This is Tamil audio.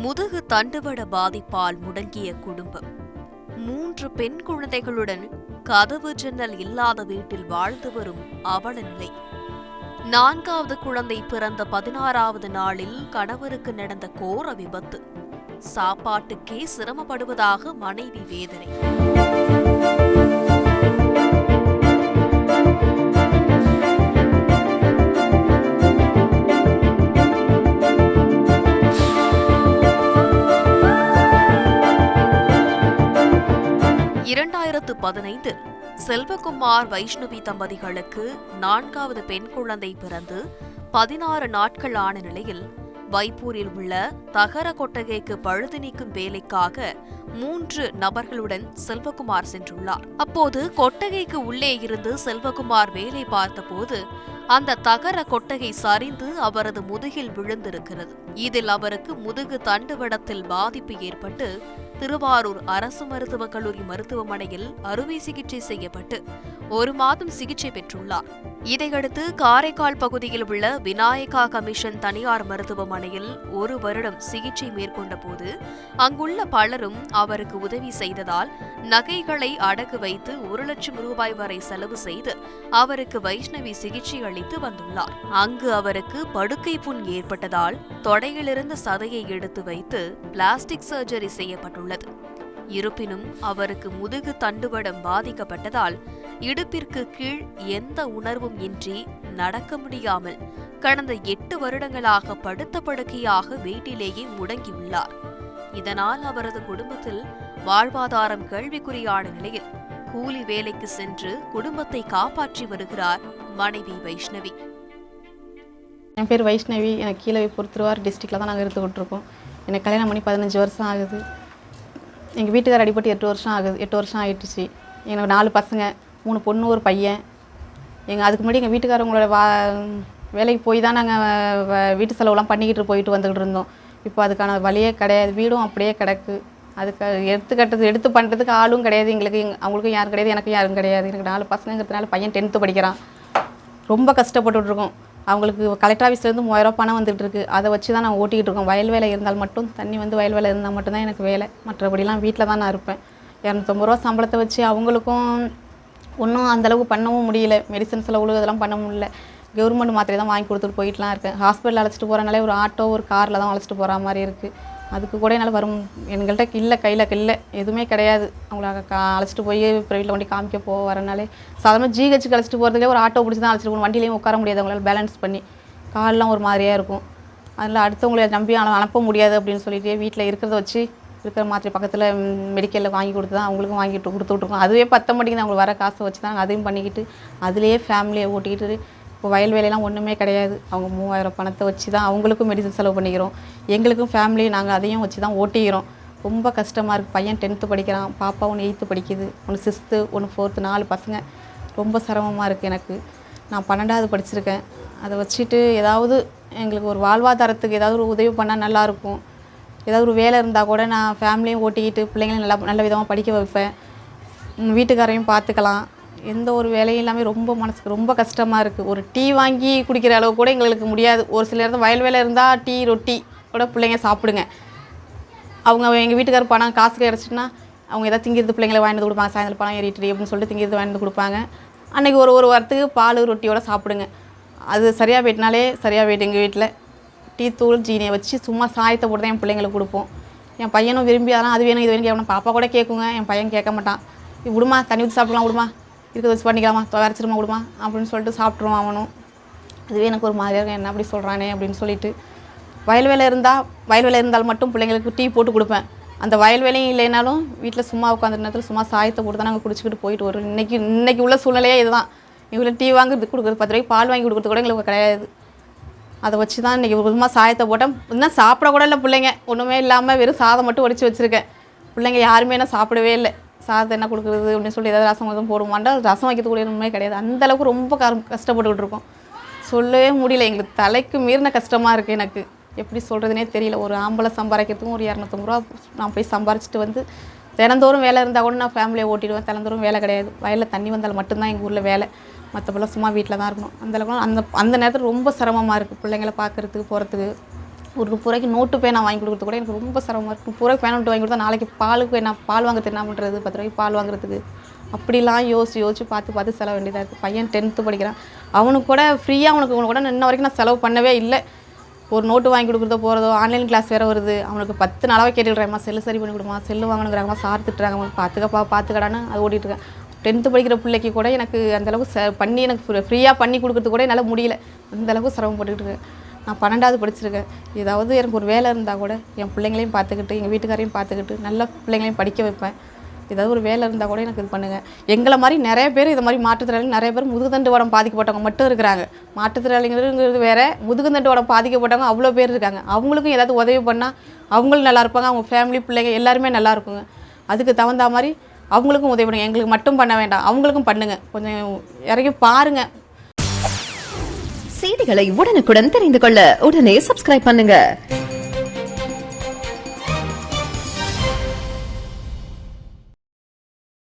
முதுகு தண்டுவட பாதிப்பால் முடங்கிய குடும்பம். 3 பெண் குழந்தைகளுடன் கதவு ஜன்னல் இல்லாத வீட்டில் வாழ்ந்து வரும் அவல நிலை. 4வது குழந்தை பிறந்த 16வது நாளில் கணவருக்கு நடந்த கோர விபத்து. சாப்பாட்டுக்கே சிரமப்படுவதாக மனைவி வேதனை. 2015 செல்வகுமார் வைஷ்ணவி தம்பதிகளுக்கு 4வது பெண் குழந்தை பிறந்து 16 நாட்கள் ஆன நிலையில் வைப்பூரில் உள்ள தகர கொட்டகைக்கு பழுது நீக்கும் வேலைக்காக 3 நபர்களுடன் செல்வகுமார் சென்றுள்ளார். அப்போது கொட்டகைக்கு உள்ளே இருந்து செல்வகுமார் வேலை பார்த்தபோது அந்த தகர கொட்டகை சரிந்து அவரது முதுகில் விழுந்திருக்கிறது. இதில் அவருக்கு முதுகு தண்டுவடத்தில் பாதிப்பு ஏற்பட்டு திருவாரூர் அரசு மருத்துவக் கல்லூரி மருத்துவமனையில் அறுவை சிகிச்சை செய்யப்பட்டு 1 மாதம் சிகிச்சை பெற்றுள்ளார். இதையடுத்து காரைக்கால் பகுதியில் உள்ள விநாயகா கமிஷன் தனியார் மருத்துவமனையில் 1 வருடம் சிகிச்சை மேற்கொண்ட போது அங்குள்ள பலரும் அவருக்கு உதவி செய்ததால் நகைகளை அடகு வைத்து 1 லட்சம் ரூபாய் வரை செலவு செய்து அவருக்கு வைஷ்ணவி சிகிச்சை அளித்து வந்துள்ளார். அங்கு அவருக்கு படுக்கை புண் ஏற்பட்டதால் தொடையிலிருந்து சதையை எடுத்து வைத்து பிளாஸ்டிக் சர்ஜரி செய்யப்பட்டுள்ளது. இருப்பினும் அவருக்கு முதுகு தண்டுவடம் பாதிக்கப்பட்டதால் இடுப்பிற்கு கீழ் எந்த உணர்வும் இன்றி நடக்க முடியாமல் கடந்த 8 வருடங்களாக படுத்த படுக்கையாக வீட்டிலேயே முடங்கியுள்ளார். இதனால் அவரது குடும்பத்தில் வாழ்வாதாரம் கேள்விக்குறியான நிலையில் கூலி வேலைக்கு சென்று குடும்பத்தை காப்பாற்றி வருகிறார் மனைவி வைஷ்ணவி. என் பேர் வைஷ்ணவி. எனக்கு கீழவைப்பூர் திருவாரூர் டிஸ்ட்ரிக்டில் தான் நாங்கள் இருந்துகிட்டு இருக்கோம். எனக்கு கல்யாணம் பண்ணி 15 வருஷம் ஆகுது. எங்கள் வீட்டுக்கார அடிப்பட்டு 8 வருஷம் ஆகுது. 8 வருஷம் ஆகிடுச்சு. எனக்கு 4 பசங்க, 3 பொண்ணு 1 பையன். அதுக்கு முன்னாடி எங்கள் வீட்டுக்காரவங்களோட வேலைக்கு போய் தான் நாங்கள் வீட்டு செலவுலாம் பண்ணிக்கிட்டு போயிட்டு வந்துக்கிட்டு இருந்தோம். இப்போ அதுக்கான வழியே கிடையாது. வீடும் அப்படியே கிடக்கு. அதுக்கு எடுத்து பண்ணுறதுக்கு ஆளும் கிடையாது. அவங்களுக்கும் யாரும் கிடையாது, எனக்கும் யாரும் கிடையாது. எனக்கு 4 பசங்கிறதுனால பையன் 10th படிக்கிறான். ரொம்ப கஷ்டப்பட்டுட்ருக்கோம். அவங்களுக்கு கலெக்டர் ஆஃபீஸ்லேருந்து 3000 ரூபா பணம் வந்துட்டு இருக்கு. அதை வச்சு தான் நான் ஓட்டிகிட்டு இருக்கோம். வயல் வேலை இருந்தால் மட்டும், தண்ணி வயல் வேலை இருந்தால் மட்டும்தான் எனக்கு வேலை. மற்றபடிலாம் வீட்டில் தான் நான் இருப்பேன். 250 ரூபா சம்பளத்தை வச்சு அவங்களுக்கும் ஒன்றும் அந்தளவுக்கு பண்ணவும் முடியல. மெடிசன் செலவு இதெல்லாம் பண்ண முடியல. கவர்மெண்ட் மாத்திரை தான் வாங்கி கொடுத்துட்டு போயிட்டுலாம் இருக்கேன். ஹாஸ்பிட்டல் அழைச்சிட்டு போகிறனாலே ஒரு ஆட்டோ ஒரு காரில் தான் அழைச்சிட்டு போகிற மாதிரி இருக்குது. அதுக்கு கூட என்னால் எங்கள்கிட்ட கையில் எதுவுமே கிடையாது. அவங்கள அழைச்சிட்டு போய் ப்ரைவேட்டில் வண்டி காமிக்க வரனாலே சாதாரண ஜிஹெச்சுக்கு அழைச்சிட்டு போகிறதுக்கே ஒரு ஆட்டோ பிடிச்சி தான் அழைச்சிட்டு போகணும். வண்டியிலையும் உட்கார முடியாது. அவங்களால பேலன்ஸ் பண்ணி கால்லாம் ஒரு மாதிரியாக இருக்கும். அதில் அடுத்தவங்களை நம்பி அனுப்ப முடியாது அப்படின்னு சொல்லிட்டு வீட்டில் இருக்கிற மாத்திரை பக்கத்தில் மெடிக்கலில் வாங்கி கொடுத்து தான் அவங்களுக்கும் கொடுத்துட்ருக்கோம். அதுவே பத்த மாட்டேங்குது. அவங்களுக்கு வர காசை வச்சு தான் அதையும் பண்ணிக்கிட்டு அதுலேயே ஃபேமிலியை ஓட்டிக்கிட்டு இப்போ வயல் வேலையெல்லாம் ஒன்றுமே கிடையாது. அவங்க 3000 பணத்தை வச்சு தான் அவங்களுக்கும் மெடிசன் செலவு பண்ணிக்கிறோம். எங்களுக்கும் ஃபேமிலி நாங்கள் அதையும் வச்சு தான் ஓட்டிக்கிறோம். ரொம்ப கஷ்டமாக இருக்குது. பையன் 10th படிக்கிறான். பாப்பா 1 8th படிக்குது. 1 6th 1 4th 4 பசங்க. ரொம்ப சிரமமாக இருக்குது எனக்கு. நான் 12வது படிச்சிருக்கேன். அதை வச்சுட்டு ஏதாவது எங்களுக்கு ஒரு வாழ்வாதாரத்துக்கு ஏதாவது ஒரு உதவி பண்ணால் நல்லாயிருக்கும். ஏதாவது ஒரு வேலை இருந்தால் கூட நான் ஃபேமிலியும் ஓட்டிக்கிட்டு பிள்ளைங்களையும் நல்ல விதமாக படிக்க வைப்பேன். வீட்டுக்காரையும் பார்த்துக்கலாம். எந்த ஒரு வேலையும் இல்லாமல் மனசுக்கு ரொம்ப கஷ்டமாக இருக்குது. ஒரு டீ வாங்கி குடிக்கிற அளவு கூட எங்களுக்கு முடியாது. ஒரு சில இடத்துல வயல் வேலை இருந்தால் டீ ரொட்டி கூட பிள்ளைங்க சாப்பிடுங்க. எங்கள் வீட்டுக்காரர் பணம் காசு கிடச்சிட்டுனா அவங்க எதாவது திங்கிறது பிள்ளைங்களை வாங்கிட்டு கொடுப்பாங்க. சாயந்தரம் பணம் ஏறிட்டு அப்படின்னு சொல்லிட்டு திங்கிறது வாங்கிட்டு கொடுப்பாங்க. அன்றைக்கி ஒரு வாரத்துக்கு பால் ரொட்டியோட சாப்பிடுங்க. அது சரியாக போயிட்டுனாலே சரியாக போயிட்டு எங்கள் வீட்டில் டீ தூள் ஜீனியை வச்சு சும்மா சாயத்தை போட்டு தான் என் பிள்ளைங்களுக்கு கொடுப்போம். என் பையனும் விரும்பி அதெல்லாம் அது வேணும் இது வேணும் கேட்கணும். பாப்பா கூட கேட்குங்க. என் பையன் கேட்க மாட்டான். விடுமா தண்ணி ஊற்றி சாப்பிடலாம், விடுமா இருக்கிறத வச்சு பண்ணிக்கலாமா, வரைச்சிருமா, விடுமா அப்படின்னு சொல்லிட்டு சாப்பிட்ருவான் அவனும். அதுவே எனக்கு ஒரு மாதிரியாக இருக்கும். என்ன அப்படி சொல்கிறானே அப்படின்னு சொல்லிட்டு வயல் வேலை இருந்தால் மட்டும் பிள்ளைங்களுக்கு டீ போட்டு கொடுப்பேன். அந்த வயல் வேலையும் இல்லைனாலும் வீட்டில் சும்மா உட்காந்துருந்த நேரத்தில் சும்மா சாயத்தை போட்டு தான் நாங்கள் குடிச்சிக்கிட்டு போயிட்டு வரோம். இன்றைக்கி உள்ள சூழ்நிலையே இதுதான். இவ்வளோ டீ வாங்குறது கொடுக்குறது 10 ரூபாய்க்கு பால் வாங்கி கொடுக்குறது கூட எங்களுக்கு கிடையாது. அதை வச்சு தான் இன்றைக்கி சும்மா சாயத்தை போட்டேன். இன்னும் சாப்பிட கூட இல்லை பிள்ளைங்க. ஒன்றுமே இல்லாமல் வெறும் சாதம் மட்டும் வடித்து வச்சுருக்கேன். பிள்ளைங்க யாருமே என்ன சாப்பிடவே இல்லை. சாதத்தை என்ன கொடுக்குறது அப்படின்னு சொல்லி ஏதாவது ரசம் எதுவும் போடுமாண்டா ரசம் வைக்கிறது கூட ஒன்றுமே கிடையாது. அந்தளவுக்கு ரொம்ப கஷ்டப்பட்டுக்கிட்டு இருக்கோம். சொல்லவே முடியல. எங்களுக்கு தலைக்கு மீறின கஷ்டமாக இருக்குது. எனக்கு எப்படி சொல்கிறதுனே தெரியல. ஒரு ஆம்பளை சம்பாதிக்கிறதுக்கும் ஒரு 250 ரூபா நான் போய் சம்பாரிச்சிட்டு வந்து தினந்தோறும் வேலை இருந்தால் கூட நான் ஃபேமிலியை ஓட்டிடுவேன். தினந்தோறும் வேலை கிடையாது. வயலில் தண்ணி வந்தால் மட்டும்தான் எங்கள் ஊரில் வேலை. மற்றபெல்லாம் சும்மா வீட்டில் தான் இருக்கணும். அந்தளவுக்கு அந்த நேரத்தில் ரொம்ப சிரமமாக இருக்குது. பிள்ளைங்களை பார்க்குறதுக்கு போகிறதுக்கு ஒரு 30 ரூபாய்க்கு நோட்டு பேனா வாங்கி கொடுக்குறது கூட எனக்கு ரொம்ப சிரமமாக இருக்கும். 30 ரூபாய்க்கு பேனா நோட்டு வாங்கி கொடுத்தா நாளைக்கு பாலுக்கு என்ன பால் வாங்க என்ன பண்ணுறது, 10 ரூபாய்க்கு பால் வாங்குறதுக்கு அப்படிலாம் யோசிச்சு பார்த்து செலவு வேண்டியதாக இருக்குது. பையன் 10th படிக்கிறான். அவனுக்கு கூட ஃப்ரீயாக அவனுக்கு கூட இன்ன வரைக்கும் நான் செலவு பண்ணவே இல்லை. ஒரு நோட்டு வாங்கி கொடுக்குறதோ போகிறதோ, ஆன்லைன் கிளாஸ் வேறு வருது. அவனுக்கு 10 நாளாகவே கேட்டுக்கிறேம்மா செல்லு சரி பண்ணி கொடுமா, செல்லு வாங்கணுங்கிறாங்கம்மா, சார் திட்டுறாங்க, பார்த்துக்கடான்னு அது ஓடிட்டுருக்கேன். 10th படிக்கிற பிள்ளைக்கு கூட எனக்கு அந்தளவுக்கு பண்ணி எனக்கு ஃப்ரீயாக பண்ணி கொடுக்குறது கூட என்னால் முடியல. அந்தளவுக்கு சிரமப்பட்டுக்கிட்டு இருக்கேன். நான் 12வது படிச்சிருக்கேன். ஏதாவது எனக்கு ஒரு வேலை இருந்தால் கூட என் பிள்ளைங்களையும் பார்த்துக்கிட்டு எங்கள் வீட்டுக்காரையும் பார்த்துக்கிட்டு நல்ல பிள்ளைங்களையும் படிக்க வைப்பேன். ஏதாவது ஒரு வேலை இருந்தால் கூட எனக்கு இது பண்ணுங்கள். எங்களை மாதிரி நிறைய பேர் இது மாதிரி மாற்றுத்திறனாளிகள் நிறைய பேர் முதுகுத்தண்டு உடம்பு பாதிக்கப்பட்டவங்க மட்டும் இருக்கிறாங்க. மாற்றுத்திறனாளிங்கிறது வேறு, முதுகுத்தண்டு உடம்பு பாதிக்கப்பட்டவங்க அவ்வளோ பேர் இருக்காங்க. அவங்களுக்கும் ஏதாவது உதவி பண்ணால் அவங்களும் நல்லா இருப்பாங்க, அவங்க ஃபேமிலி பிள்ளைங்க எல்லாருமே நல்லா இருக்குங்க. அதுக்கு தகுந்த மாதிரி அவங்களுக்கும் உதவி பண்ணுங்கள். எங்களுக்கு மட்டும் பண்ண வேண்டாம், அவங்களுக்கும் பண்ணுங்கள். கொஞ்சம் இறங்கி பாருங்கள். செய்திகளை உடனுக்குடன் தெரிந்து கொள்ள உடனே சப்ஸ்கிரைப் பண்ணுங்க.